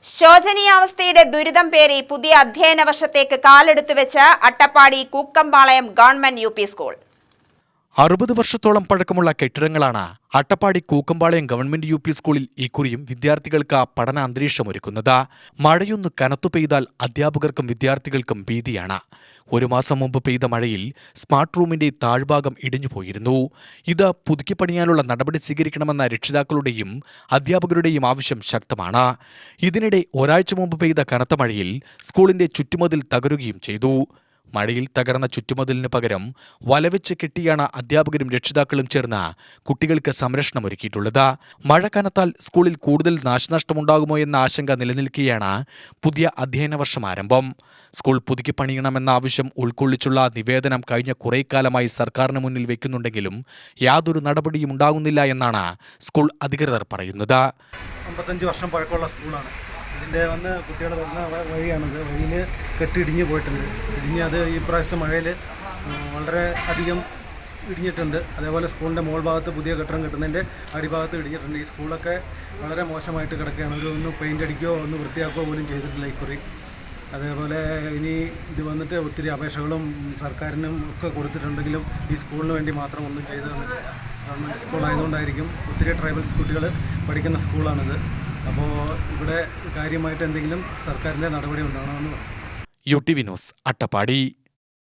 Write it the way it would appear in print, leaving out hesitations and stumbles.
ശോചനീയാവസ്ഥയുടെ ദുരിതം പേറി പുതിയ അധ്യയന വർഷത്തേക്ക് കാലെടുത്തുവെച്ച് Attappadi Kookkampalayam government UP. School. 60 വർഷത്തോളം പഴക്കമുള്ള കെട്ടിടങ്ങളാണ് അട്ടപ്പാടി കൂക്കമ്പാളയം ഗവൺമെന്റ് യു.പി. സ്കൂളിൽ ഇക്കുറിയും വിദ്യാർത്ഥികൾക്ക് പഠന അന്തരീക്ഷമൊരുക്കുന്നത്. മഴയൊന്ന് കനത്തു പെയ്താൽ അധ്യാപകർക്കും വിദ്യാർത്ഥികൾക്കും ഭീതിയാണ്. 1 മാസം മുമ്പ് പെയ്ത മഴയിൽ സ്മാർട്ട് റൂമിന്റെ താഴ്ഭാഗം ഇടിഞ്ഞുപോയിരുന്നു. ഇത് പുതുക്കിപ്പണിയാനുള്ള നടപടി സ്വീകരിക്കണമെന്ന രക്ഷിതാക്കളുടെയും അധ്യാപകരുടെയും ആവശ്യം ശക്തമാണ്. ഇതിനിടെ ഒരാഴ്ച മുമ്പ് പെയ്ത കനത്ത മഴയിൽ സ്കൂളിന്റെ ചുറ്റുമതിൽ തകരുകയും ചെയ്തു. മഴയിൽ തകർന്ന ചുറ്റുമതിലിന് പകരം വലവെച്ച് കെട്ടിയാണ് അധ്യാപകരും രക്ഷിതാക്കളും ചേർന്ന് കുട്ടികൾക്ക് സംരക്ഷണമൊരുക്കിയിട്ടുള്ളത്. മഴ കനത്താൽ സ്കൂളിൽ കൂടുതൽ നാശനഷ്ടമുണ്ടാകുമോ എന്ന ആശങ്ക നിലനിൽക്കെയാണ് പുതിയ അധ്യയന വർഷം ആരംഭം. സ്കൂൾ പുതുക്കി പണിയണമെന്ന ആവശ്യം ഉൾക്കൊള്ളിച്ചുള്ള നിവേദനം കഴിഞ്ഞ കുറേക്കാലമായി സർക്കാരിന് മുന്നിൽ വയ്ക്കുന്നുണ്ടെങ്കിലും യാതൊരു നടപടിയും ഉണ്ടാകുന്നില്ല എന്നാണ് സ്കൂൾ അധികൃതർ പറയുന്നത്. 55 വർഷം പഴക്കമുള്ള സ്കൂളാണ്. ഇതിൻ്റെ കുട്ടികൾ വരുന്ന വഴിയാണിത്. വഴിയിൽ കെട്ടിടിഞ്ഞ് പോയിട്ടുണ്ട്. അത് ഈ പ്രാവശ്യത്തെ മഴയിൽ വളരെ അധികം ഇടിഞ്ഞിട്ടുണ്ട്. അതേപോലെ സ്കൂളിൻ്റെ മോൾ ഭാഗത്ത് പുതിയ കെട്ടിടം കെട്ടുന്നതിൻ്റെ അടിഭാഗത്ത് ഇടിഞ്ഞിട്ടുണ്ട്. ഈ സ്കൂളൊക്കെ വളരെ മോശമായിട്ട് കിടക്കുകയാണ്. ഒന്ന് പെയിൻ്റ് അടിക്കുകയോ ഒന്ന് വൃത്തിയാക്കുകയോ പോലും ചെയ്തിട്ടില്ല ഇക്കുറി. അതേപോലെ ഇനി ഇത് വന്നിട്ട് ഒത്തിരി അപേക്ഷകളും സർക്കാരിനും ഒക്കെ കൊടുത്തിട്ടുണ്ടെങ്കിലും ഈ സ്കൂളിന് വേണ്ടി മാത്രം ഒന്നും ചെയ്തു തന്നിട്ടില്ല. ഗവൺമെൻറ് സ്കൂളായതുകൊണ്ടായിരിക്കും. ഒത്തിരി ട്രൈബൽസ് കുട്ടികൾ പഠിക്കുന്ന സ്കൂളാണിത്. അപ്പോൾ ഇവിടെ കാര്യമായിട്ട് എന്തെങ്കിലും സർക്കാരിൻ്റെ നടപടി ഉണ്ടാകണമെന്ന് യു.ടി.വി ന്യൂസ്, അട്ടപ്പാടി.